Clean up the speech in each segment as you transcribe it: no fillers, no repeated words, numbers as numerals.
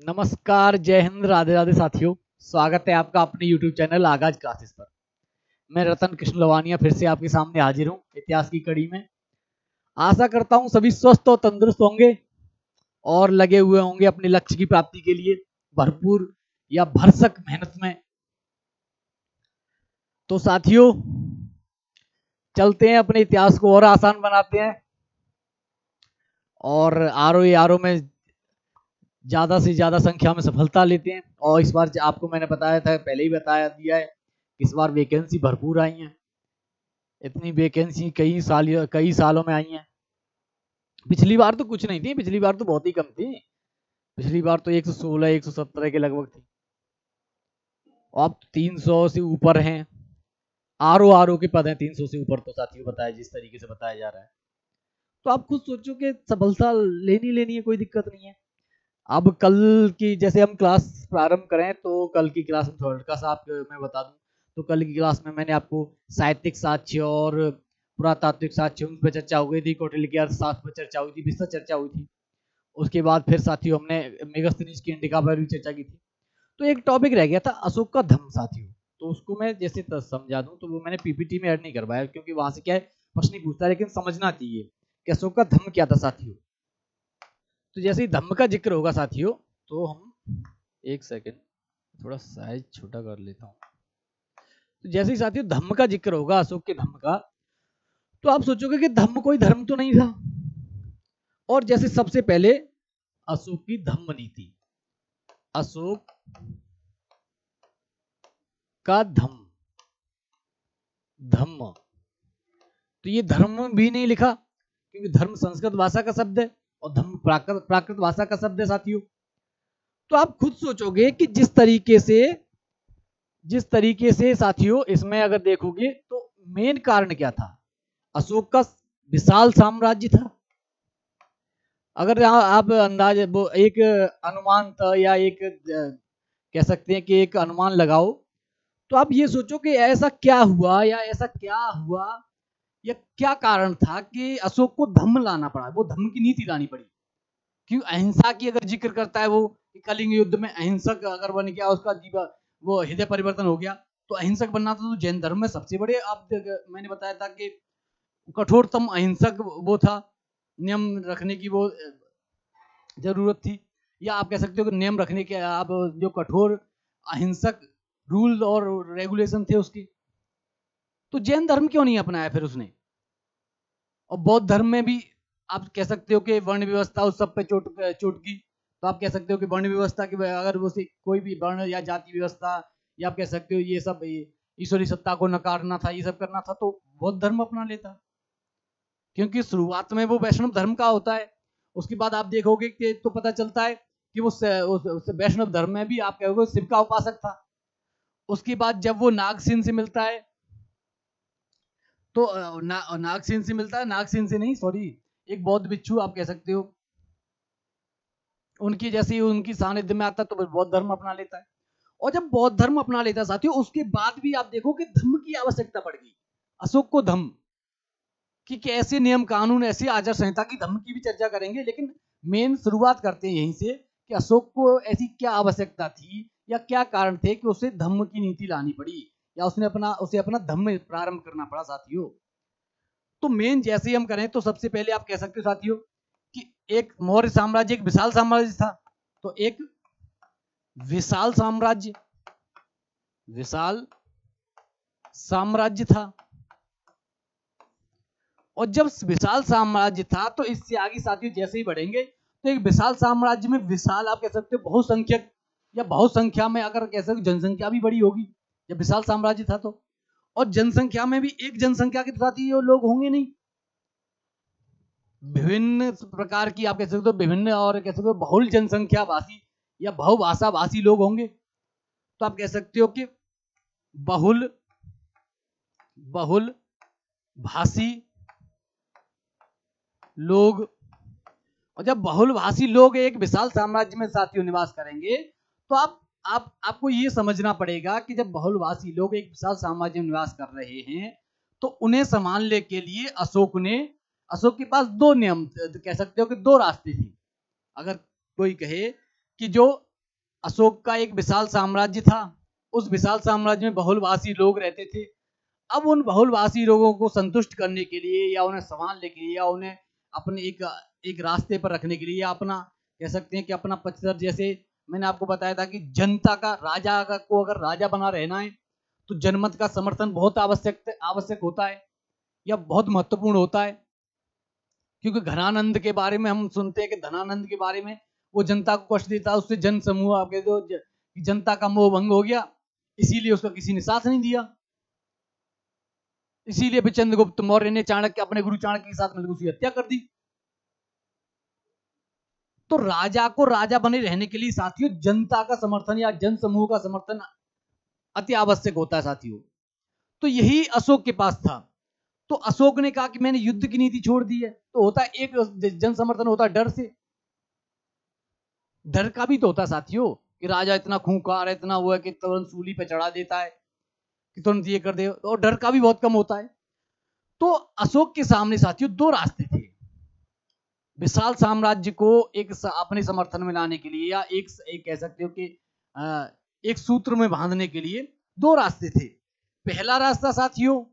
नमस्कार, जय हिंद, राधे राधे साथियों। स्वागत है आपका अपने YouTube चैनल आगाज क्लासेस पर। मैं रतन कृष्ण लवानिया फिर से आपके सामने हाजिर हूँ इतिहास की कड़ी में। आशा करता हूँ सभी स्वस्थ और तंदुरुस्त होंगे और लगे हुए होंगे अपने लक्ष्य की प्राप्ति के लिए भरपूर या भरसक मेहनत में। तो साथियों, चलते हैं अपने इतिहास को और आसान बनाते हैं और आरओ में ज्यादा से ज्यादा संख्या में सफलता लेते हैं। और इस बार आपको मैंने बताया था, पहले ही बताया दिया है, इस बार वैकेंसी भरपूर आई है। इतनी वैकेंसी कई सालों में आई है। पिछली बार तो कुछ नहीं थी, पिछली बार तो बहुत ही कम थी। पिछली बार तो 116 117 के लगभग थी। अब 300 से ऊपर हैं। आरओ के पद हैं 300 से ऊपर। तो साथियों बताया, जिस तरीके से बताया जा रहा है, तो आप खुद सोचो कि सफलता लेनी है, कोई दिक्कत नहीं है। अब कल की जैसे हम क्लास प्रारंभ करें तो कल की क्लास में थोड़ा सा मैं बता दूं। तो कल की क्लास में मैंने आपको साहित्यिक साक्ष्य और पुरातात्विक साक्ष्य उन पर चर्चा हो गई थी, कौटिल्य के अर्थशास्त्र पर चर्चा हुई थी, विस्तृत चर्चा हुई थी। उसके बाद फिर साथियों हमने मेगास्थनीज की इंडिका पर भी चर्चा की थी। तो एक टॉपिक रह गया था अशोक का धम्म साथियों। तो उसको मैं जैसे समझा दूं, तो वो मैंने पीपीटी में ऐड नहीं करवाया क्योंकि वहां से क्या है, प्रश्न नहीं पूछता, लेकिन समझना चाहिए कि अशोक का धम्म क्या था साथियों। तो जैसे ही धम्म का जिक्र होगा साथियों, तो हम एक सेकेंड थोड़ा साइज छोटा कर लेता हूं। तो जैसे ही साथियों धम्म का जिक्र होगा, अशोक के धम्म का, तो आप सोचोगे कि धम्म कोई धर्म तो नहीं था। और जैसे सबसे पहले अशोक की धम्म नीति, अशोक का धम्म, धम्म, तो ये धर्म भी नहीं लिखा क्योंकि धर्म संस्कृत भाषा का शब्द है और धम्म प्राकृत भाषा का शब्द है साथियों। तो आप खुद सोचोगे कि जिस तरीके से साथियों इसमें अगर देखोगे तो मेन कारण क्या था। अशोक का विशाल साम्राज्य था। अगर आप अंदाज वो एक अनुमान था या एक कह सकते हैं कि एक अनुमान लगाओ, तो आप ये सोचो कि ऐसा क्या हुआ या ऐसा क्या हुआ या क्या कारण था कि अशोक को धम्म लाना पड़ा, वो धम्म की नीति लानी पड़ी। क्यों अहिंसा की अगर जिक्र करता है वो, कलिंग युद्ध में अहिंसक अगर बन गया, उसका जीवन वो हृदय परिवर्तन हो गया, तो अहिंसक बनना था। तो जैन धर्म में सबसे बड़े, आप मैंने बताया था कि कठोरतम अहिंसक वो था, नियम रखने की वो जरूरत थी, या आप कह सकते हो कि नियम रखने के, आप जो कठोर अहिंसक रूल और रेगुलेशन थे उसकी। तो जैन धर्म क्यों नहीं अपनाया फिर उसने। और बौद्ध धर्म में भी आप कह सकते हो कि वर्ण व्यवस्था उस सब पे चोट की। तो आप कह सकते हो कि वर्ण व्यवस्था की अगर वो कोई भी वर्ण या जाति व्यवस्था, या आप कह सकते हो ये सब ईश्वरी सत्ता को नकारना था, ये सब करना था, तो बौद्ध धर्म अपना लेता। क्योंकि शुरुआत में वो वैष्णव धर्म का होता है। उसके बाद आप देखोगे कि तो पता चलता है कि वो वैष्णव धर्म में भी आप कहोगे शिव का उपासक था। उसके बाद जब वो नागसेन से मिलता है, तो नागसेन से मिलता है, नागसेन से नहीं सॉरी, एक बौद्ध भिक्षु आप कह सकते हो, उनकी जैसे उनकी सानिध्य में आता है तो बौद्ध धर्म अपना लेता है। और जब बौद्ध धर्म अपना लेता है साथियों, उसके बाद भी आप देखो कि धम्म की आवश्यकता पड़ गई अशोक को। धम्म कि कैसे नियम कानून, ऐसी आचार संहिता की, धम्म की भी चर्चा करेंगे, लेकिन मेन शुरुआत करते हैं यहीं से कि अशोक को ऐसी क्या आवश्यकता थी या क्या कारण थे कि उसे धम्म की नीति लानी पड़ी, या उसे अपना धम्म प्रारंभ करना पड़ा साथियों। तो मेन जैसे ही हम करें तो सबसे पहले आप कह सकते हो साथियों कि एक मौर्य साम्राज्य एक विशाल साम्राज्य था। तो एक विशाल साम्राज्य था। और जब विशाल साम्राज्य था तो इससे आगे साथियों जैसे ही बढ़ेंगे, तो एक विशाल साम्राज्य में विशाल आप कह सकते हो बहुसंख्यक, या बहुसंख्या में अगर कह सकते जनसंख्या भी बड़ी होगी जब विशाल साम्राज्य था तो। और जनसंख्या में भी एक जनसंख्या के साथ ही लोग होंगे नहीं, विभिन्न प्रकार की आप कह सकते हो, विभिन्न और कह सकते हो बहुल जनसंख्या भाषी या बहुभाषा भाषी लोग होंगे। तो आप कह सकते हो कि बहुल भाषी लोग। और जब बहुल भाषी लोग एक विशाल साम्राज्य में साथियों निवास करेंगे, तो आपको ये समझना पड़ेगा कि जब बहुल भाषी लोग एक विशाल साम्राज्य में निवास कर रहे हैं, तो उन्हें संभालने के लिए अशोक के पास दो नियम कह सकते हो कि दो रास्ते थे। अगर कोई कहे कि जो अशोक का एक विशाल साम्राज्य था। उस विशाल साम्राज्य में बहुलवासी लोग रहते थे। अब उन बहुलवासी लोगों को संतुष्ट करने के लिए या उन्हें संभालने के लिए या उन्हें अपने एक रास्ते पर रखने के लिए या अपना कह सकते हैं कि अपना पचतर, जैसे मैंने आपको बताया था कि जनता का राजा को अगर राजा बना रहना है तो जनमत का समर्थन बहुत आवश्यक होता है या बहुत महत्वपूर्ण होता है। क्योंकि घनानंद के बारे में हम सुनते हैं कि धनानंद के बारे में वो जनता को कष्ट देता, उससे जन समूह आपके जो जनता का मोह भंग हो गया, इसीलिए उसका किसी ने साथ नहीं दिया। इसीलिए फिर चंद्रगुप्त मौर्य ने चाणक्य अपने गुरु चाणक्य के साथ मिलकर उसकी हत्या कर दी। तो राजा को राजा बने रहने के लिए साथियों जनता का समर्थन या जन समूह का समर्थन अति आवश्यक होता है साथियों। तो यही अशोक के पास था। तो अशोक ने कहा कि मैंने युद्ध की नीति छोड़ दी है। तो होता है एक जन समर्थन होता है डर से, डर का भी तो होता है साथियों कि राजा इतना खूंखार है, इतना वो है कि तुरंत सूली पे चढ़ा देता है कि तुरंत ये कर दे, और डर का भी बहुत कम होता है। तो अशोक के सामने साथियों दो रास्ते थे विशाल साम्राज्य को एक अपने समर्थन में लाने के लिए या एक कह सकते हो कि एक सूत्र में बांधने के लिए दो रास्ते थे। पहला रास्ता साथियों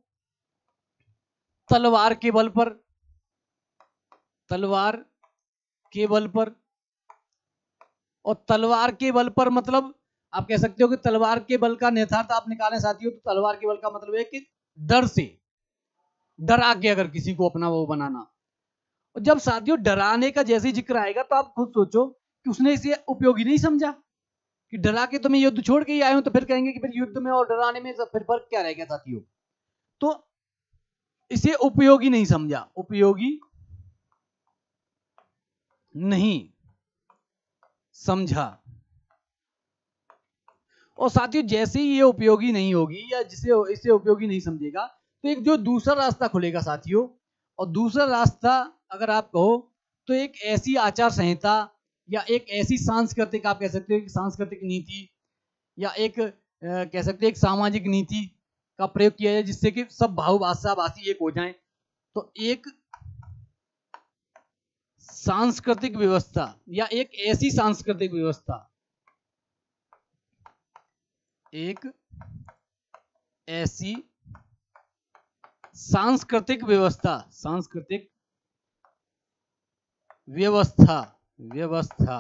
तलवार के बल पर, तलवार के बल पर। और तलवार के बल पर मतलब आप कह सकते हो कि तलवार के बल का नेतार्थ आप निकालें साथियों तो तलवार के बल का मतलब है कि डर से, डरा के अगर किसी को अपना वो बनाना। और जब साथियों डराने का जैसे जिक्र आएगा तो आप खुद सोचो कि उसने इसे उपयोगी नहीं समझा कि डरा के तो मैं युद्ध छोड़ के ही आया हूं, तो फिर कहेंगे कि फिर युद्ध में और डराने में फिर फर्क क्या रह गया साथियों। तो इसे उपयोगी नहीं समझा, उपयोगी नहीं समझा। और साथियों जैसे ही ये उपयोगी नहीं होगी या जिसे इसे उपयोगी नहीं समझेगा तो एक जो दूसरा रास्ता खुलेगा साथियों। और दूसरा रास्ता अगर आप कहो तो एक ऐसी आचार संहिता या एक ऐसी सांस्कृतिक आप कह सकते हो कि सांस्कृतिक नीति या एक कह सकते हैं एक सामाजिक नीति का प्रयोग किया जाए जिससे कि सब भाषाभाषी एक हो जाएं। तो एक सांस्कृतिक व्यवस्था या एक ऐसी सांस्कृतिक व्यवस्था, एक ऐसी सांस्कृतिक व्यवस्था, सांस्कृतिक व्यवस्था, व्यवस्था,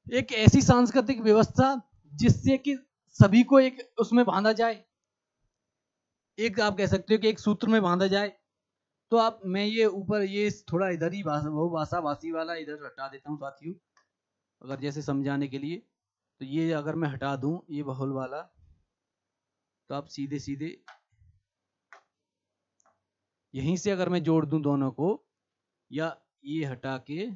एक ऐसी सांस्कृतिक व्यवस्था जिससे कि सभी को एक उसमें बांधा जाए, एक आप कह सकते हो कि एक सूत्र में बांधा जाए। तो आप मैं ये ऊपर ये थोड़ा इधर ही भाषा भाषी वाला इधर हटा देता हूँ साथियों, अगर जैसे समझाने के लिए। तो ये अगर मैं हटा दूं ये बहुल वाला तो आप सीधे सीधे यहीं से अगर मैं जोड़ दूं दोनों को या ये हटा के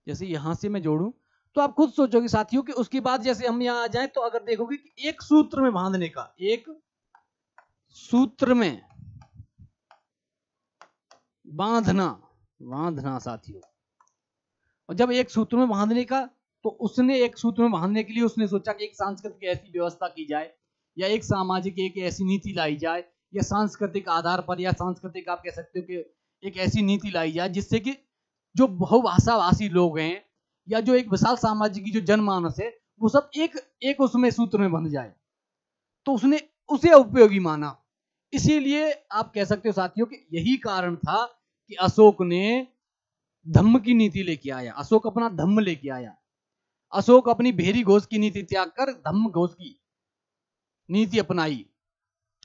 जैसे यहां से मैं जोड़ूं तो आप खुद सोचोगे साथियों कि उसके बाद जैसे हम यहां आ जाएं तो अगर देखोगे कि एक सूत्र में बांधने का, एक सूत्र में बांधना, बांधना साथियों। और जब एक सूत्र में बांधने का तो उसने एक सूत्र में बांधने के लिए उसने सोचा कि एक सांस्कृतिक ऐसी व्यवस्था की जाए या एक सामाजिक एक ऐसी नीति लाई जाए या सांस्कृतिक आधार पर या सांस्कृतिक आप कह सकते हो कि एक ऐसी नीति लाई जाए जिससे कि जो बहुभाषाभाषी लोग हैं या जो एक विशाल सामाजिक की जो जनमानस है वो सब एक उसमें सूत्र में बंध जाए। तो उसने उसे उपयोगी माना। इसीलिए आप कह सकते हो साथियों कि यही कारण था कि अशोक ने धम्म की नीति लेके आया, अशोक अपना धम्म लेके आया। अशोक अपनी भेरी घोष की नीति त्याग कर धम्म घोष की नीति अपनाई।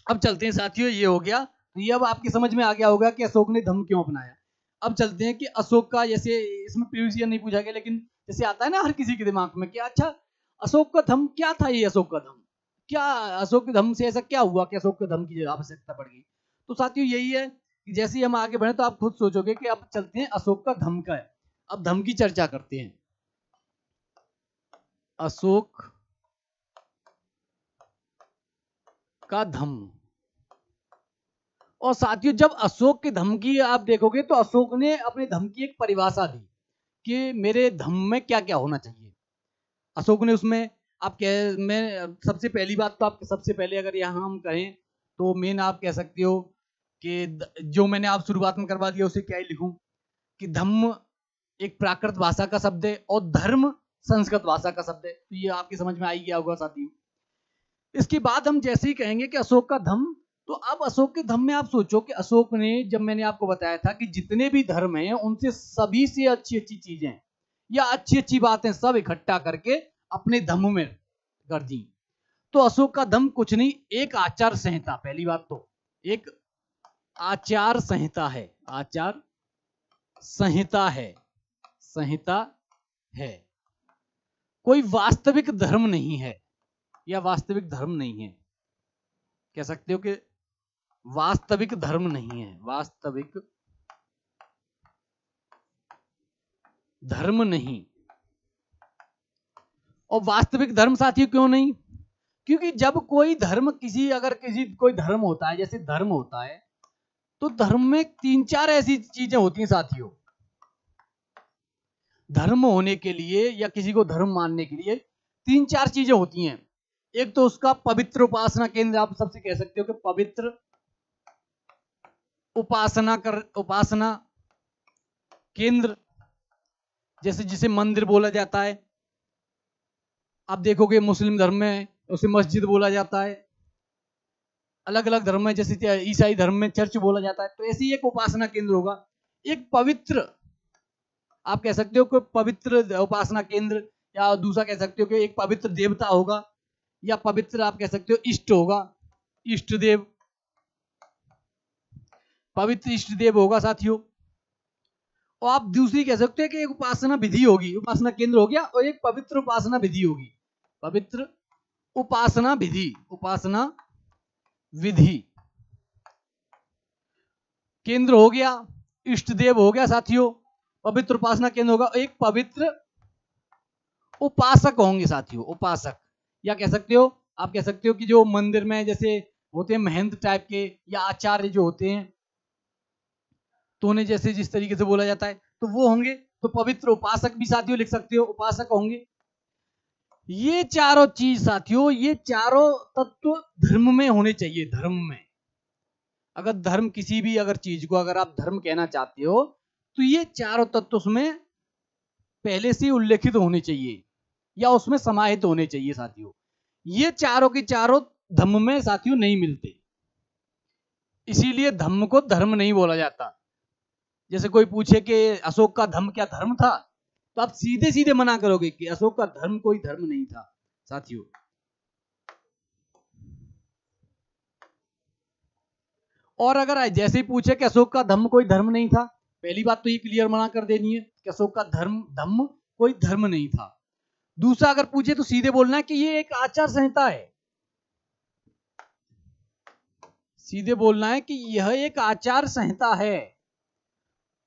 अब चलते हैं साथियों, ये हो गया तो ये अब आपकी समझ में आ गया होगा कि अशोक ने धम्म क्यों अपनाया। अब चलते हैं कि अशोक का, जैसे इसमें प्रीवियस ईयर नहीं पूछा गया लेकिन जैसे आता है ना हर किसी के दिमाग में कि अच्छा अशोक का धम्म क्या था, ये अशोक का धम्म क्या, अशोक के धम्म से ऐसा क्या हुआ कि अशोक के धम्म की आवश्यकता पड़ गई। तो साथियों यही है कि जैसे ही हम आगे बढ़े तो आप खुद सोचोगे कि अब चलते हैं अशोक का धम्म का है। अब धम्म की चर्चा करते हैं। अशोक का धम्म। और साथियों जब अशोक के धम्म की आप देखोगे तो अशोक ने अपने धम्म की एक परिभाषा दी कि मेरे धम्म में क्या क्या होना चाहिए। अशोक ने उसमें आप कह मैं सबसे पहली बात तो आप सबसे पहले अगर यहाँ हम कहें तो मेन आप कह सकते हो कि जो मैंने आप शुरुआत में करवा दिया उसे क्या ही लिखूं कि धम्म एक प्राकृत भाषा का शब्द है और धर्म संस्कृत भाषा का शब्द है। तो ये आपकी समझ में आ ही गया होगा साथियों। इसके बाद हम जैसे ही कहेंगे कि अशोक का धम्म, तो अब अशोक के धम्म में आप सोचो कि अशोक ने, जब मैंने आपको बताया था कि जितने भी धर्म हैं उनसे सभी से अच्छी अच्छी चीजें या अच्छी अच्छी बातें सब इकट्ठा करके अपने धम्म में कर दी। तो अशोक का धम्म कुछ नहीं, एक आचार संहिता। पहली बात तो एक आचार संहिता है, आचार संहिता है, संहिता है। कोई वास्तविक धर्म नहीं है या वास्तविक धर्म नहीं है, कह सकते हो कि वास्तविक धर्म नहीं है, वास्तविक धर्म नहीं। और वास्तविक धर्म साथियों क्यों नहीं? क्योंकि जब कोई धर्म कोई धर्म होता है, जैसे धर्म होता है, तो धर्म में 3-4 ऐसी चीजें होती हैं साथियों। धर्म होने के लिए या किसी को धर्म मानने के लिए 3-4 चीजें होती हैं। एक तो उसका पवित्र उपासना केंद्र, आप सबसे कह सकते हो कि पवित्र उपासना केंद्र, जैसे जिसे मंदिर बोला जाता है। आप देखोगे मुस्लिम धर्म में उसे मस्जिद बोला जाता है, अलग अलग धर्म में जैसे ईसाई धर्म में चर्च बोला जाता है। तो ऐसी एक उपासना केंद्र होगा। एक पवित्र, आप कह सकते हो कि पवित्र उपासना केंद्र, या दूसरा कह सकते हो कि एक पवित्र देवता होगा, या पवित्र आप कह सकते हो इष्ट होगा, इष्ट देव, पवित्र इष्ट देव होगा साथियों। और आप दूसरी कह सकते हो कि एक उपासना विधि होगी, उपासना केंद्र हो गया, और एक पवित्र उपासना विधि होगी, पवित्र उपासना विधि, उपासना विधि केंद्र हो गया, इष्ट देव हो गया साथियों, पवित्र उपासना केंद्र होगा, एक पवित्र उपासक होंगे साथियों, उपासक। या कह सकते हो, आप कह सकते हो कि जो मंदिर में जैसे होते हैं महंत टाइप के या आचार्य जो होते हैं, तो उन्हें जैसे जिस तरीके से बोला जाता है तो वो होंगे। तो पवित्र उपासक भी साथियों लिख सकते हो, उपासक होंगे। ये चारों चीज साथियों, ये चारों तत्व धर्म में होने चाहिए। धर्म में अगर धर्म किसी भी अगर चीज को अगर आप धर्म कहना चाहते हो, तो ये चारों तत्व उसमें पहले से उल्लेखित होने चाहिए या उसमें समाहित होने चाहिए साथियों। ये चारों के चारों धम्म में साथियों नहीं मिलते, इसीलिए धम्म को धर्म नहीं बोला जाता। जैसे कोई पूछे कि अशोक का धम्म क्या धर्म था, तो आप सीधे सीधे मना करोगे कि अशोक का धर्म कोई धर्म नहीं था साथियों। और अगर जैसे ही पूछे कि अशोक का धम्म कोई धर्म नहीं था, पहली बात तो ये क्लियर मना कर देनी है कि अशोक का धम्म कोई धर्म नहीं था। दूसरा अगर पूछे तो सीधे बोलना है कि ये एक आचार संहिता है, सीधे बोलना है कि यह एक आचार संहिता है।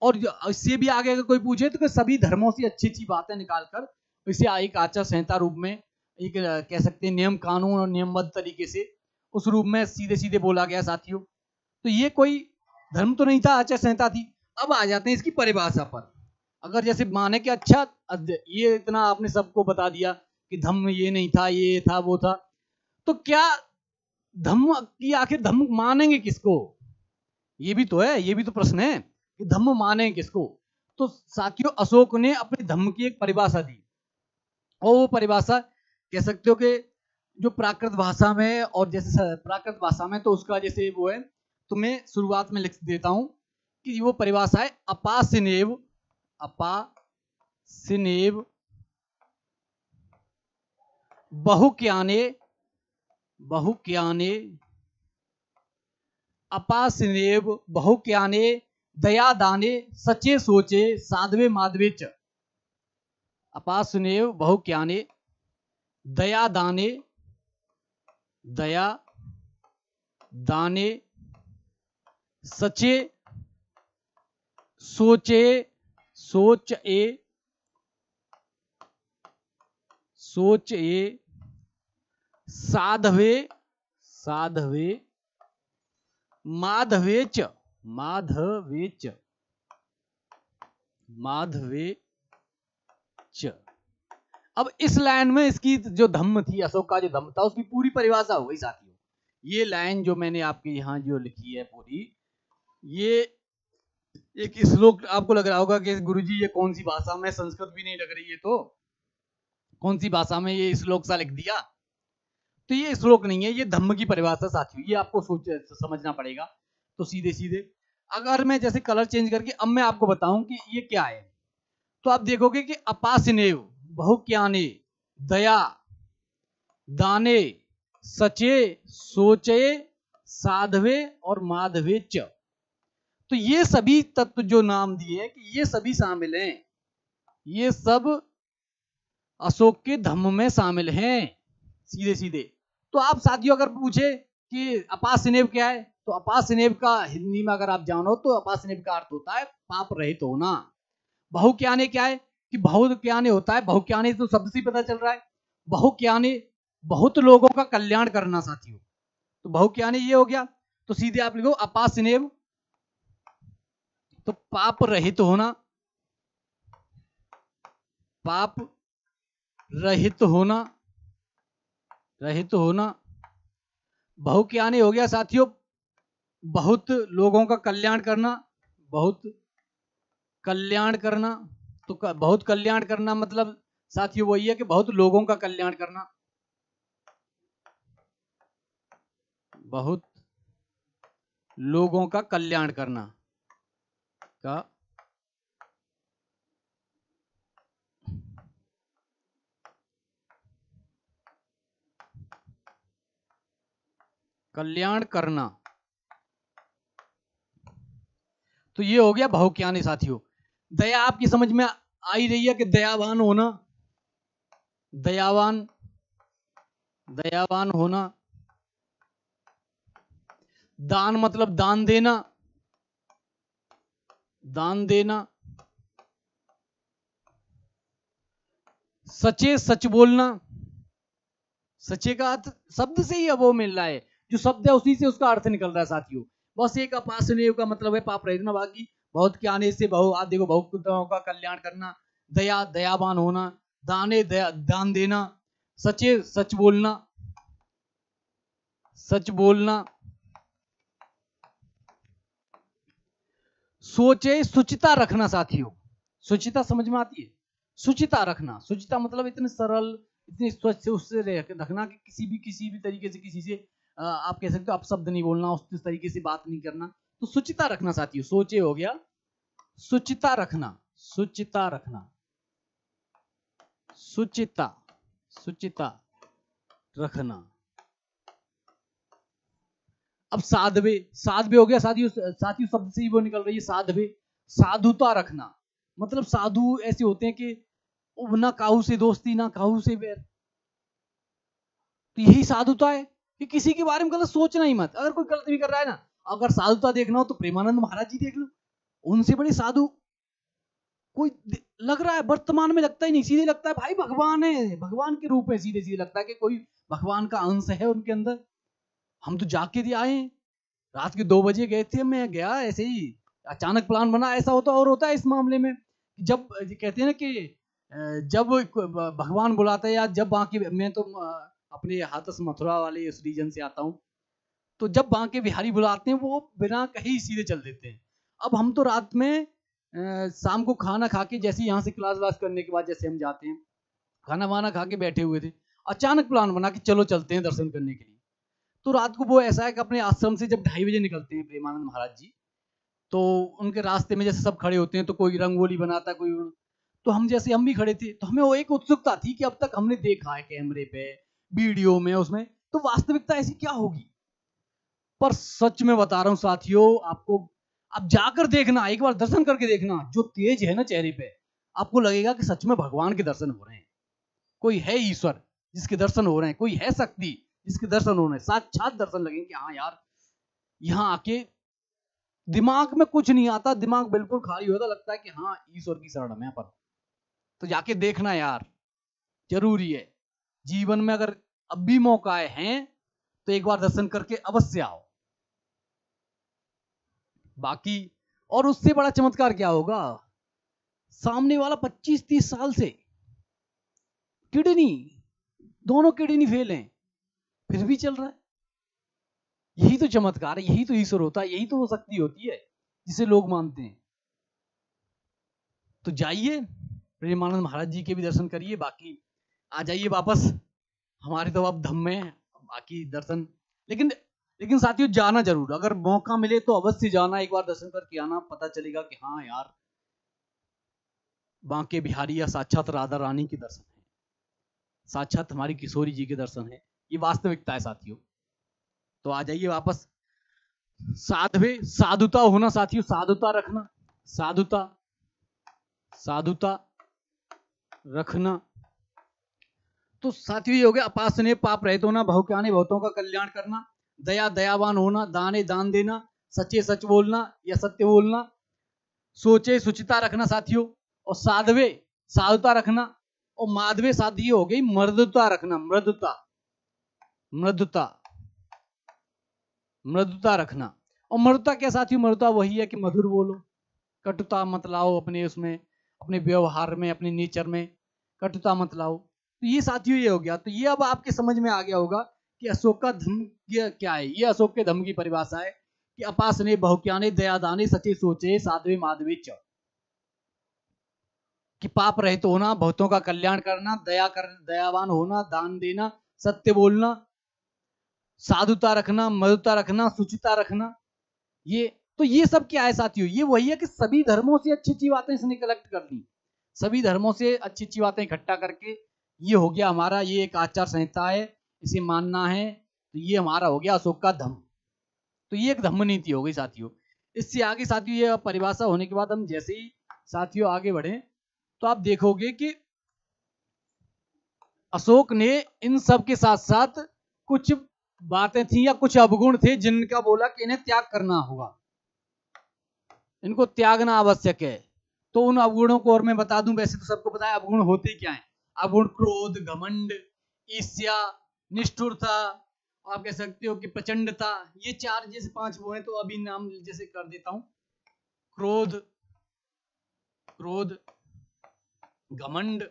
और इससे भी आगे अगर कोई पूछे तो सभी धर्मों से अच्छी अच्छी बातें निकालकर इसे एक आचार संहिता रूप में, एक कह सकते हैं नियम कानून और नियमबद्ध तरीके से उस रूप में सीधे सीधे बोला गया साथियों। तो ये कोई धर्म तो नहीं था, आचार संहिता थी। अब आ जाते हैं इसकी परिभाषा पर। अगर जैसे माने कि अच्छा ये इतना आपने सबको बता दिया कि धम्म ये नहीं था, ये था, वो था, तो क्या धम्म की आखिर धम्म मानेंगे किसको? ये भी तो है, ये भी तो प्रश्न है कि धम्म माने किसको। तो साथियों अशोक ने अपने धम्म की एक परिभाषा दी, और वो परिभाषा कह सकते हो कि जो प्राकृत भाषा में, और जैसे प्राकृत भाषा में तो उसका जैसे वो है, तो मैं शुरुआत में लिख देता हूं कि वो परिभाषा है अपासिनेव, अपासिनेव बहुक्याने, बहुक्याने, अपासिनेव बहुक्याने दयादाने सचे सोचे साधवे माधवे च। अपासिनेव बहुक्याने दयादाने, दया दाने सचे सोचे, सोच ए, सोच ए साधवे, साधवे माधवे च, माधवे च, माधवे च। अब इस लाइन में इसकी जो धम्म थी, अशोक का जो धम्म था, उसकी पूरी परिभाषा हो गई साथियों। ये लाइन जो मैंने आपके यहां जो लिखी है पूरी, ये एक श्लोक आपको लग रहा होगा कि गुरुजी ये कौन सी भाषा में, संस्कृत भी नहीं लग रही है, तो कौन सी भाषा में ये श्लोक सा लिख दिया। तो ये श्लोक नहीं है, ये धम्म की परिभाषा साथियों, ये आपको समझना पड़ेगा। तो सीधे सीधे अगर मैं जैसे कलर चेंज करके अब मैं आपको बताऊं कि ये क्या है, तो आप देखोगे कि अपासिनेव, बहुक्याने, दया, दाने, सचे, सोचे, साधवे और माधवे च। तो ये सभी तत्व जो नाम दिए हैं कि ये सभी शामिल हैं, ये सब अशोक के धम्म में शामिल हैं सीधे सीधे। तो आप साथियों अगर पूछे कि अपासिनेव क्या है, तो अपासिनेव का हिंदी में अगर आप जानो तो अपासिनेव का अर्थ होता है पाप रहित होना। बहुक्याने क्या है कि बहुक्याने होता है, बहुक्याने तो शब्द से पता चल रहा है, बहुक्याने बहुत लोगों का कल्याण करना साथियों। तो बहुक्याने ये हो गया। तो सीधे आप लिखो अपासिनेव, तो पाप रहित होना, पाप रहित होना, रहित होना। बहुक्याने हो गया साथियों बहुत लोगों का कल्याण करना, बहुत कल्याण करना। तो बहुत कल्याण करना मतलब साथियों वही है कि बहुत लोगों का कल्याण करना, बहुत लोगों का कल्याण करना का कल्याण करना। तो ये हो गया बहुक्याने साथियों। दया आपकी समझ में आ ही रही है कि दयावान होना, दयावान, दयावान होना। दान मतलब दान देना, दान देना। सचे सच बोलना, सचे का अर्थ शब्द से ही अब वो मिल रहा है, जो शब्द है उसी से उसका अर्थ निकल रहा है साथियों। बस एक अपासनेय का मतलब है पाप रहित, बाकी बहुत के आने से बहु, आप देखो बहुत का कल्याण करना, दया दयावान होना, दाने दया दान देना, सचे सच बोलना, सच बोलना। सोचे शुचिता रखना साथियों, शुचिता समझ में आती है, शुचिता रखना, शुचिता मतलब इतने सरल, इतने स्वच्छ उससे रखना कि किसी भी तरीके से किसी से आप कह सकते हो अपशब्द नहीं बोलना, उस तरीके से बात नहीं करना। तो शुचिता रखना साथियों, सोचे हो गया, शुचिता रखना, शुचिता रखना, शुचिता, शुचिता रखना। अब साधवे, साधवे हो गया साथियों, साथियों शब्द से ही वो निकल रही है साधवे, साधुता रखना। मतलब साधु ऐसे होते हैं कि ना काहू से दोस्ती ना काहू से बैर। तो यही साधुता है कि किसी के बारे में गलत सोचना ही मत। अगर कोई गलत भी कर रहा है ना, अगर साधुता देखना हो तो प्रेमानंद महाराज जी देख लो, उनसे बड़े साधु कोई लग रहा है वर्तमान में लगता ही नहीं, सीधे लगता है भाई भगवान है, भगवान के रूप में सीधे सीधे लगता है कि कोई भगवान का अंश है उनके अंदर। हम तो जाके दिए आए, रात के 2 बजे गए थे, मैं गया ऐसे ही अचानक प्लान बना। ऐसा होता और होता है इस मामले में, जब कहते हैं ना कि जब भगवान बुलाता है, या जब बाकी, मैं तो अपने हाथस मथुरा वाले उस रीजन से आता हूँ, तो जब बांके बिहारी बुलाते हैं वो बिना कहीं सीधे चल देते हैं। अब हम तो रात में शाम को खाना खा के जैसे यहाँ से क्लास व्लास करने के बाद जैसे हम जाते हैं, खाना वाना खा के बैठे हुए थे, अचानक प्लान बना कि चलो चलते हैं दर्शन करने के लिए। तो रात को वो ऐसा है कि अपने आश्रम से जब 2:30 बजे निकलते हैं प्रेमानंद महाराज जी, तो उनके रास्ते में जैसे सब खड़े होते हैं, तो कोई रंगोली बनाता है, कोई, तो हम जैसे हम भी खड़े थे, तो हमें वो एक उत्सुकता थी कि अब तक हमने देखा है कैमरे पे, वीडियो में, उसमें तो वास्तविकता ऐसी क्या होगी। पर सच में बता रहा हूं साथियों आपको, अब जाकर देखना, एक बार दर्शन करके देखना, जो तेज है ना चेहरे पे, आपको लगेगा कि सच में भगवान के दर्शन हो रहे हैं, कोई है ईश्वर जिसके दर्शन हो रहे हैं, कोई है शक्ति जिसके दर्शन हो रहे हैं, साक्षात दर्शन लगेंगे कि हाँ यार, यहाँ आके दिमाग में कुछ नहीं आता, दिमाग बिल्कुल खाली होता, लगता है कि हाँ ईश्वर की शरण में पर। तो जाके देखना यार, जरूरी है जीवन में, अगर अब भी मौका है तो एक बार दर्शन करके अवश्य आओ। बाकी और उससे बड़ा चमत्कार क्या होगा, सामने वाला 25-30 साल से किडनी, दोनों किडनी फेल हैं, फिर भी चल रहा है। यही तो चमत्कार है, यही तो ईश्वर होता है, यही तो वो शक्ति होती है जिसे लोग मानते हैं। तो जाइए प्रेमानंद महाराज जी के भी दर्शन करिए, बाकी आ जाइए वापस। हमारे तो अब धम्म में बाकी दर्शन, लेकिन साथियों जाना जरूर, अगर मौका मिले तो अवश्य जाना, एक बार दर्शन करके आना, पता चलेगा कि हाँ यार बांके बिहारी या साक्षात राधा रानी के दर्शन है, साक्षात हमारी किशोरी जी के दर्शन है, ये वास्तविकता है साथियों। तो आ जाइए वापस। साधवे साधुता होना साथियों, साधुता रखना, साधुता रखना। तो साथियों ये हो गया अपासने पाप रहित होना, बहुज्ञानी बहुतों का कल्याण करना, दयावान होना, दाने दान देना, सच्चे सच बोलना या सत्य बोलना, सोचे सुचिता रखना साथियों, और साधवे साधुता रखना, और माधवे साधी हो गई मृदुता रखना, मृदुता रखना। और मृदुता क्या साथियों, मृदुता वही है कि मधुर बोलो, कटुता मत लाओ अपने उसमें, अपने व्यवहार में, अपने नेचर में कटुता मत लाओ। तो ये साथियों ये हो गया। तो ये अब आपके समझ में आ गया होगा कि अशोक का धम्म क्या है। ये अशोक के धम्म की परिभाषा है कि अपासने बहुज्ञाने दयादाने सचे सोचे साध्वे माधवे च, कि पाप रहित होना, बहुतों का कल्याण करना, दयावान होना, दान देना, सत्य बोलना, साधुता रखना, मधुता रखना, सुचिता रखना। ये सब क्या है साथियों, ये वही है कि सभी धर्मों से अच्छी अच्छी बातें इसने कलेक्ट कर ली, सभी धर्मों से अच्छी अच्छी बातें इकट्ठा करके ये हो गया हमारा, ये एक आचार संहिता है, इसे मानना है। तो ये हमारा हो गया अशोक का धम्म। तो ये एक धम्म नीति हो गई साथियों। इससे आगे साथियों ये परिभाषा होने के बाद हम जैसे ही साथियों आगे बढ़े तो आप देखोगे कि अशोक ने इन सब के साथ साथ कुछ बातें थी या कुछ अवगुण थे जिनका बोला कि इन्हें त्याग करना होगा, इनको त्यागना आवश्यक है। तो उन अवगुणों को और मैं बता दूं, वैसे तो सबको पता है अवगुण होते क्या हैं। अवगुण क्रोध, घमंड, ईर्ष्या, निष्ठुरता, आप कह सकते हो कि प्रचंडता, ये चार जैसे 5 वो हैं। तो अभी नाम जैसे कर देता हूं, क्रोध, घमंड,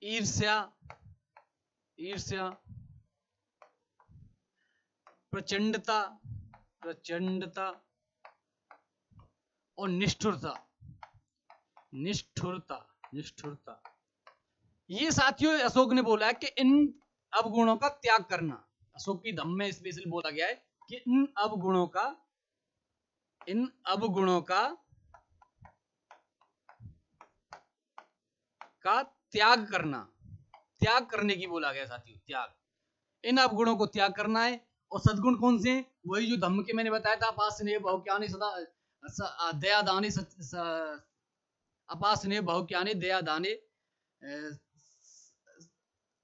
ईर्ष्या, प्रचंडता और निष्ठुरता। ये साथियों अशोक ने बोला है कि इन अवगुणों का त्याग करना। अशोक की धम्म में स्पेशल बोला गया है कि इन अवगुणों का त्याग करने की बोला गया साथियों, त्याग, इन अवगुणों को त्याग करना है। और सद्गुण कौन से हैं? वही जो धम्म के मैंने बताया था, अपासने बहुज्ञाने सदा दयादाने, अपासने बहुज्ञाने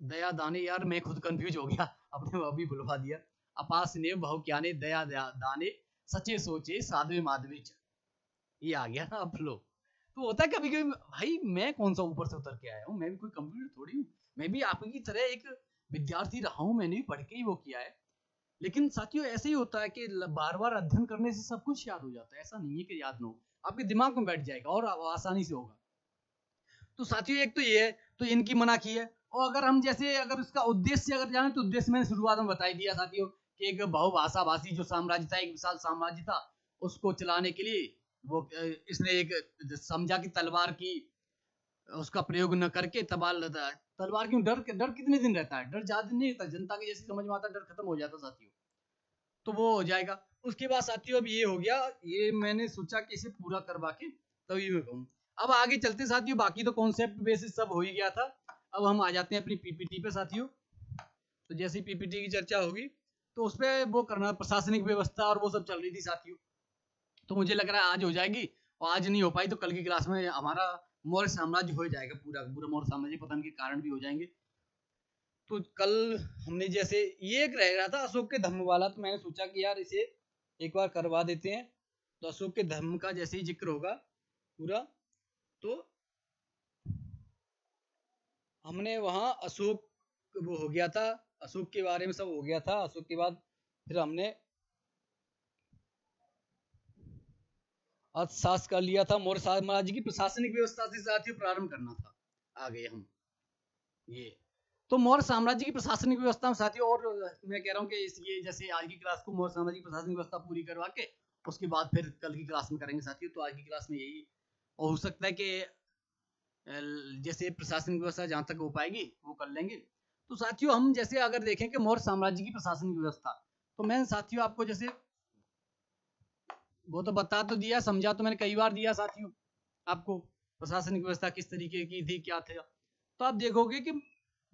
दयादाने, यार मैं खुद कंफ्यूज हो गया, अपने अभी बुलवा दिया। अपासने बहुज्ञाने दयादाने सचे सोचे साध्वे माधवे च, ये आ गया ना आप लोग। तो होता है कभी कभी भाई, मैं कौन सा ऊपर से उतर के आया हूँ, मैं भी कोई कंप्यूटर थोड़ी हूँ, मैं भी आपकी तरह एक विद्यार्थी रहा हूँ, मैंने भी पढ़ के ही वो किया है। लेकिन साथियों ऐसे ही होता है कि बार बार अध्ययन करने से सब कुछ याद हो जाता है, ऐसा नहीं है कि याद ना हो, आपके दिमाग में बैठ जाएगा और आसानी से होगा। तो साथियों एक तो ये है, तो इनकी मना की है। और अगर हम जैसे अगर इसका उद्देश्य अगर जाने, तो उद्देश्य मैंने शुरुआत में बता ही दिया साथियों कि एक बहुभाषा भाषी जो साम्राज्य था, एक विशाल साम्राज्य था, उसको चलाने के लिए वो इसने एक समझा कि तलवार की उसका प्रयोग न करके तलवार क्यों, डर कितने दिन रहता है, डर ज्यादा दिन नहीं रहता, जनता के जैसे समझ में आता डर खत्म हो जाता साथियों, तो वो हो जाएगा। उसके बाद साथियों अब ये हो गया, ये मैंने सोचा कि इसे पूरा करवा के तभी मैं कहूँ। अब आगे चलते साथियों, बाकी तो कॉन्सेप्ट बेसिस सब हो ही गया था। अब हम आ जाते हैं अपनी पीपीटी पे साथियों। तो जैसे ही पीपीटी की चर्चा होगी तो उस पर वो करना, प्रशासनिक व्यवस्था और वो सब चल रही थी साथियों। तो मुझे लग रहा है आज हो जाएगी, और आज नहीं हो पाई तो कल की क्लास में हमारा मौर्य साम्राज्य हो जाएगा, पूरा मौर्य साम्राज्य पतन के कारण भी हो जाएंगे। तो कल हमने जैसे ये एक रह रहा था अशोक के धम्म वाला, तो मैंने सोचा कि यार इसे एक बार करवा देते हैं। तो अशोक के धम्म का जैसे ही जिक्र होगा पूरा, तो हमने वहां अशोक वो हो गया था, अशोक के बारे में सब हो गया था। अशोक के बाद फिर हमने अर्थशास्त्र कर लिया था, मौर्य साम्राज्य की प्रशासनिक व्यवस्था से साथियों प्रारंभ करना था। आ गए हम ये, तो मौर्य साम्राज्य की प्रशासनिक व्यवस्था में साथियों, और मैं कह रहा हूँ कि ये जैसे आज की क्लास को मौर्य साम्राज्य की प्रशासनिक व्यवस्था पूरी करवा के उसके बाद फिर कल की क्लास में करेंगे साथियों। तो आज की क्लास में यही, और हो सकता है कि जैसे प्रशासनिक व्यवस्था जहाँ तक हो पाएगी वो कर लेंगे। तो साथियों हम जैसे अगर देखें कि मौर्य साम्राज्य की प्रशासनिक व्यवस्था, तो मैं साथियों आपको जैसे वो तो बता तो दिया, समझा तो मैंने कई बार दिया साथियों आपको, प्रशासनिक व्यवस्था किस तरीके की थी, क्या था। तो आप देखोगे कि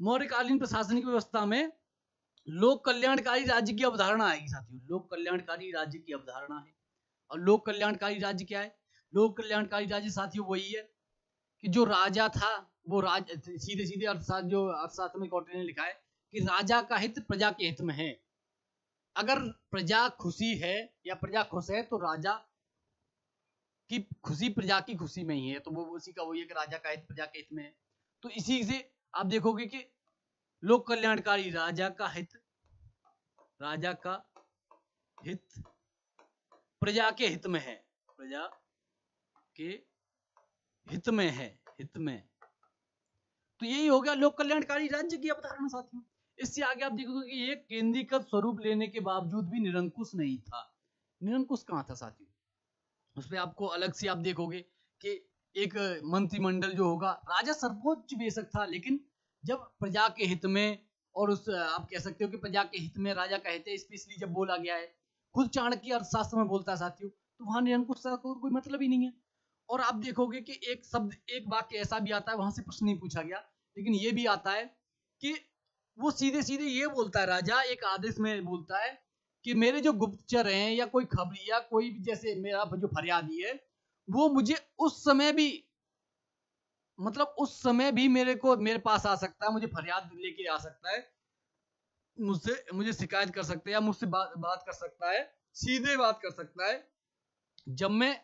मौर्यकालीन प्रशासनिक व्यवस्था में लोक कल्याणकारी राज्य की अवधारणा आएगी साथियों। लोक कल्याणकारी राज्य की अवधारणा है। और लोक कल्याणकारी राज्य क्या है? लोक कल्याणकारी राज्य साथियों वही है कि जो राजा था वो सीधे सीधे अर्थशास्त्र, जो अर्थशास्त्र में कौटिल्य ने लिखा है कि राजा का हित प्रजा के हित में है। अगर प्रजा खुशी है या प्रजा खुश है तो राजा की खुशी प्रजा की खुशी में ही है। तो वो उसी का वही है कि राजा का हित प्रजा के हित में है। तो इसी से आप देखोगे कि लोक कल्याणकारी राजा का हित प्रजा के हित में है, प्रजा के हित में है, हित में। तो यही हो गया लोक कल्याणकारी राज्य की अवधारणा साथियों। इससे आगे आप देखोगे कि एक केंद्रीकृत स्वरूप लेने के बावजूद भी निरंकुश नहीं था। निरंकुश कहाँ था साथियों? उस पर आपको अलग से आप देखोगे कि एक मंत्रिमंडल जो होगा, राजा सर्वोच्च बेशक था, लेकिन जब प्रजा के हित में, और उस आप कह सकते हो कि प्रजा के हित में राजा का हित है, स्पेशली जब बोला गया है, खुद चाणक्य अर्थशास्त्र में बोलता है साथियों, तो वहां निरंकुशता का कोई मतलब ही नहीं है। और आप देखोगे कि एक शब्द, एक वाक्य ऐसा भी आता है, वहां से प्रश्न नहीं पूछा गया, लेकिन ये भी आता है कि वो सीधे सीधे ये बोलता है, राजा एक आदेश में बोलता है कि मेरे जो गुप्तचर हैं या कोई खबरी या कोई भी, जैसे मेरा जो फरियादी है, वो मुझे उस समय भी, मतलब उस समय भी मेरे पास आ सकता है, मुझे फरियाद लेके आ सकता है, मुझे शिकायत कर सकता है, या मुझसे बात कर सकता है, सीधे बात कर सकता है। जब मैं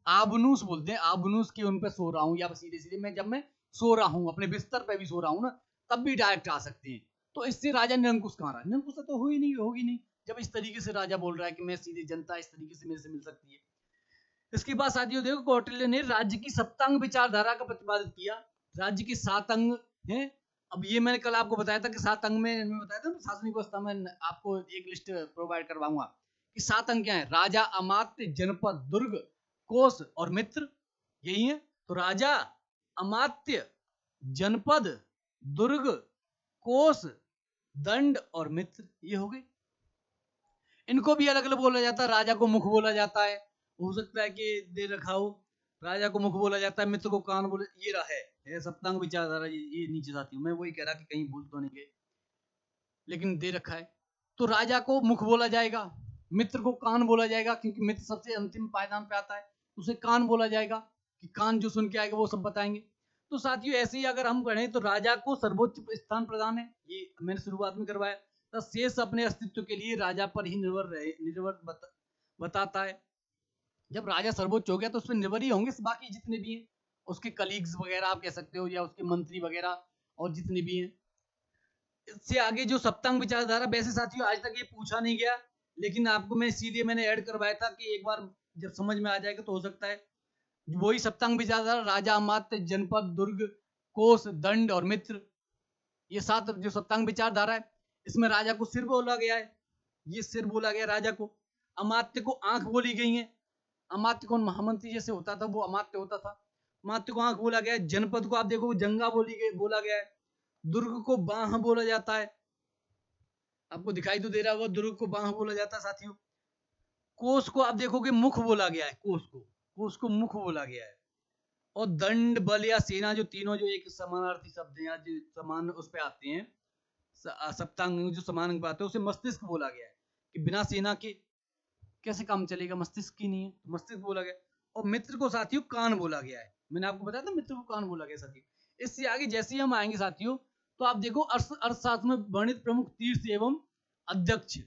आबनूस बोलते हैं, आबनूस की उन पे सो रहा हूँ, या सीधे सीधे मैं जब मैं सो रहा हूँ, अपने बिस्तर पे भी सो रहा हूँ ना, तब भी डायरेक्ट आ सकते हैं। तो इससे राजा निरंकुश कहाँ रहा? निरंकुश तो हो ही नहीं, होगी नहीं, जब इस तरीके से राजा बोल रहा है कि मैं सीधे, जनता इस तरीके से मेरे से मिल सकती है। इसके बाद साथियों देखो, कौटिल्य ने राज्य की सप्तांग विचारधारा का प्रतिपादित किया। राज्य के 7 अंग हैं। अब ये मैंने कल आपको बताया था कि 7 अंग में बताया था, प्रशासनिक व्यवस्था में आपको एक लिस्ट प्रोवाइड करवाऊंगा कि 7 अंग क्या है। राजा, अमात्य, जनपद, दुर्ग, कोष और मित्र, यही है। तो राजा, अमात्य, जनपद, दुर्ग, कोष, दंड और मित्र, ये हो गए। इनको भी अलग अलग बोला जाता है। राजा को मुख बोला जाता है, हो सकता है कि दे रखा हो, राजा को मुख बोला जाता है, मित्र को कान बोले, ये रहा है सप्तांग विचारधारा। ये नीचे जाती हूँ मैं, वही कह रहा कि कहीं भूल तो नहीं गए, लेकिन दे रखा है। तो राजा को मुख बोला जाएगा, मित्र को कान बोला जाएगा, क्योंकि मित्र सबसे अंतिम पायदान पे आता है, उसे कान बोला जाएगा कि कान जो सुन के आएगा वो सब बताएंगे। तो साथियों ऐसे ही अगर हम पढ़ें तो राजा को सर्वोच्च स्थान प्रदान है, ये मैंने शुरुआत में करवाया। तो शेष अपने अस्तित्व के लिए राजा पर ही निर्भर बताता है। जब राजा सर्वोच्च हो गया तो उस पर निर्भर ही होंगे बाकी जितने भी हैं, उसके कलीग्स वगैरह आप कह सकते हो, या उसके मंत्री वगैरह और जितने भी हैं। इससे आगे जो सप्तांग विचारधारा, वैसे साथियों आज तक ये पूछा नहीं गया, लेकिन आपको मैं इसीलिए मैंने ऐड करवाया था कि एक बार जब समझ में आ जाएगा तो हो सकता है वही सप्तांग विचारधारा, राजा, अमात्य, जनपद, दुर्ग, कोष, दंड और मित्र, ये 7 जो सप्तांग विचारधारा है, इसमें राजा को सिर बोला गया है, ये सिर बोला गया राजा को। अमात्य को आंख बोली गई है। अमात्य कौन? महामंत्री जैसे होता था वो अमात्य होता था, अमात्य को आंख बोला गया है। जनपद को आप देखो जंगा बोला गया है। दुर्ग को बाह बोला जाता है, आपको दिखाई तो दे रहा होगा, दुर्ग को बाह बोला जाता है साथियों। कोष को आप देखोगे मुख बोला गया है, कोष को मुख बोला गया है। और दंड, बल या सेना, जो तीनों जो एक समानार्थी शब्द हैं, जो समान उस पे आते हैं, सप्तांग जो समान अंग पाते हैं, उसे मस्तिष्क बोला गया है कि बिना सेना के कैसे काम चलेगा, मस्तिष्क की नहीं है, तो मस्तिष्क बोला गया। और मित्र को साथियों कान बोला गया है, मैंने आपको बताया था मित्र को कान बोला गया साथियों। इससे आगे जैसे ही हम आएंगे साथियों, तो आप देखो अर्थशास्त्र में वर्णित प्रमुख तीर्थ एवं अध्यक्ष।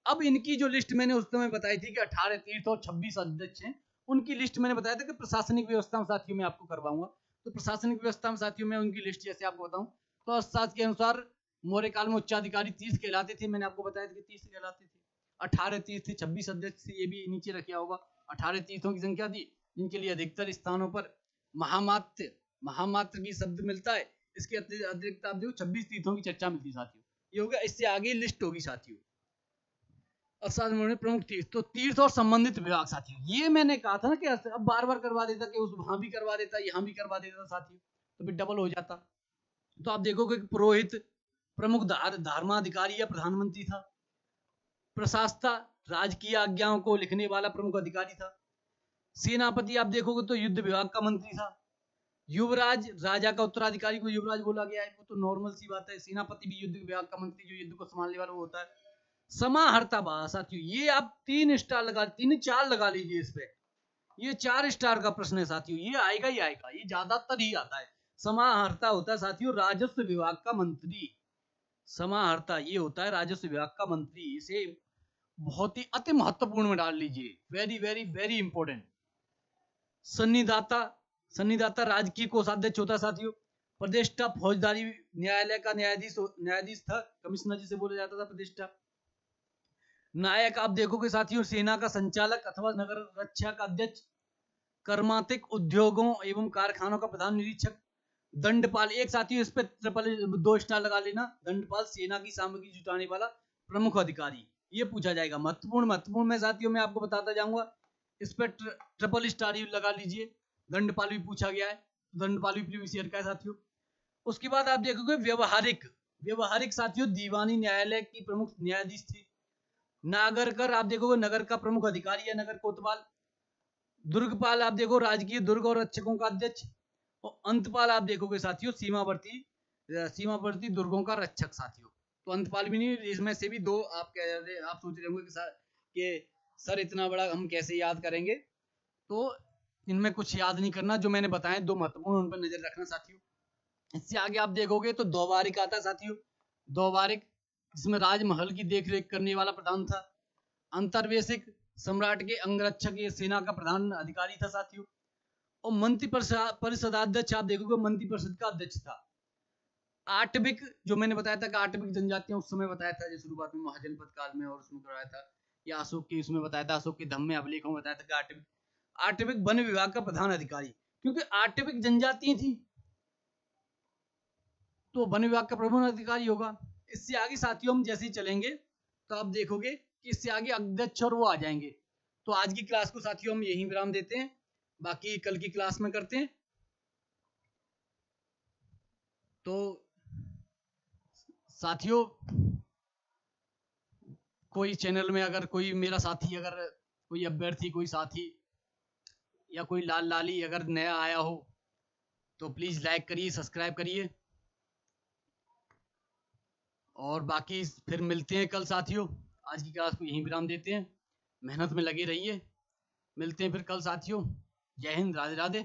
अब इनकी जो लिस्ट मैंने उस समय बताई थी कि 18 तीर्थ और 26 अध्यक्ष हैं, उनकी लिस्ट मैंने बताया था कि प्रशासनिक व्यवस्था में साथियों में आपको करवाऊंगा। तो प्रशासनिक व्यवस्था में साथियों में उनकी लिस्ट जैसे आपको बताऊं, तो अर्थशास्त्र के अनुसार मौर्य काल में उच्चाधिकारी तीर्थ कहलाते थे, मैंने आपको बताया था कि तीर्थ कहलाते थे। 18 तीर्थ थे, 26 अध्यक्ष थे, ये भी नीचे रखा होगा। 18 तीर्थों की संख्या थी, जिनके लिए अधिकतर स्थानों पर महामात्र की शब्द मिलता है। इसके अतिरिक्त आप देखो 26 तीर्थों की चर्चा मिलती है साथियों। ये हो गया, इससे आगे लिस्ट होगी साथियों। अर्थशास्त्र में प्रमुख तीर्थ, तो तीर्थ और संबंधित विभाग साथियों, ये मैंने कहा था ना कि अब बार बार करवा देता कि उस वहां भी करवा देता, यहाँ भी करवा देता साथियों, तो फिर डबल हो जाता। तो आप देखोगे कि पुरोहित प्रमुख धर्माधिकारी या प्रधानमंत्री था। प्रशासता राजकीय आज्ञाओं को लिखने वाला प्रमुख अधिकारी था। सेनापति आप देखोगे तो युद्ध विभाग का मंत्री था। युवराज राजा का उत्तराधिकारी को युवराज बोला गया है, वो तो नॉर्मल सी बात है। सेनापति भी युद्ध विभाग का मंत्री, जो युद्ध को संभालने वाला वो होता है। समाहर्ता साथियों, ये आप 3 स्टार लगा, 3-4 लगा लीजिए इस पे, ये 4 स्टार का प्रश्न है साथियों, ये आएगा ही आएगा, ये ज्यादातर ही आता है। समाहर्ता होता है साथियों राजस्व विभाग का मंत्री। समाहर्ता ये होता है राजस्व विभाग का मंत्री। इसे बहुत ही अति महत्वपूर्ण में डाल लीजिए, वेरी वेरी वेरी इंपॉर्टेंट। सन्निधाता, सन्निधाता राजकीय कोषाध्यक्ष होता है साथियों। प्रतिष्ठा फौजदारी न्यायालय का न्यायाधीश था, कमिश्नर जिसे बोला जाता था प्रतिष्ठा। नायक आप देखोगे साथियों सेना का संचालक अथवा नगर रक्षा का अध्यक्ष। कर्मातिक उद्योगों एवं कारखानों का प्रधान निरीक्षक। दंडपाल, एक साथियों इस पे 2 स्टार लगा लेना, दंडपाल सेना की सामग्री जुटाने वाला प्रमुख अधिकारी, ये पूछा जाएगा। महत्वपूर्ण में साथियों मैं आपको बताता जाऊंगा, इस पे 3 स्टार लगा लीजिए। दंडपाल भी पूछा गया है, दंडपाल भी प्रीवियस ईयर का है साथियों। उसके बाद आप देखोगे व्यवहारिक साथियों दीवानी न्यायालय की प्रमुख न्यायाधीश थे। नागरकर आप देखोगे नगर का प्रमुख अधिकारी या नगर कोतवाल। दुर्गपाल आप देखो राजकीय दुर्ग और रक्षकों का अध्यक्ष। और अंतपाल आप देखोगे साथियों सीमावर्ती दुर्गों का रक्षक साथियों। तो अंतपाल भी नहीं, इसमें से भी 2 आप सोच रहे होंगे कि सर इतना बड़ा हम कैसे याद करेंगे, तो इनमें कुछ याद नहीं करना, जो मैंने बताया 2 महत्वपूर्ण उन पर नजर रखना साथियों। इससे आगे आप देखोगे तो दोबारिक आता है साथियों, दोबारिक जिसमें राजमहल की देखरेख करने वाला प्रधान था। अंतर्वेशिक सम्राट के अंगरक्षक ये सेना का प्रधान अधिकारी था साथियों। और मंत्री परिषदाध्यक्ष आप देखोगे मंत्री परिषद का अध्यक्ष था। आटविक, जो मैंने बताया था कि आटविक जनजातियां उस समय बताया था, जैसे शुरुआत में महाजनपद काल में और उसमें करवाया था, या अशोक के उसमें बताया था, अशोक के धम्म अभिलेखों में बताया था कि आटविक वन विभाग का प्रधान अधिकारी, क्योंकि आटविक जनजाति थी तो वन विभाग का प्रधान अधिकारी होगा। इससे आगे साथियों हम जैसे ही चलेंगे तो आप देखोगे कि इससे आगे अध्यक्ष और वो आ जाएंगे। तो आज की क्लास को साथियों हम यहीं विराम देते हैं, बाकी कल की क्लास में करते हैं। तो साथियों कोई चैनल में अगर कोई मेरा साथी, अगर कोई अभ्यर्थी, कोई साथी या कोई लाली अगर नया आया हो तो प्लीज लाइक करिए, सब्सक्राइब करिए। और बाकी फिर मिलते हैं कल साथियों, आज की क्लास को यहीं विराम देते हैं। मेहनत में लगे रहिए, मिलते हैं फिर कल साथियों। जय हिंद, राधे राधे।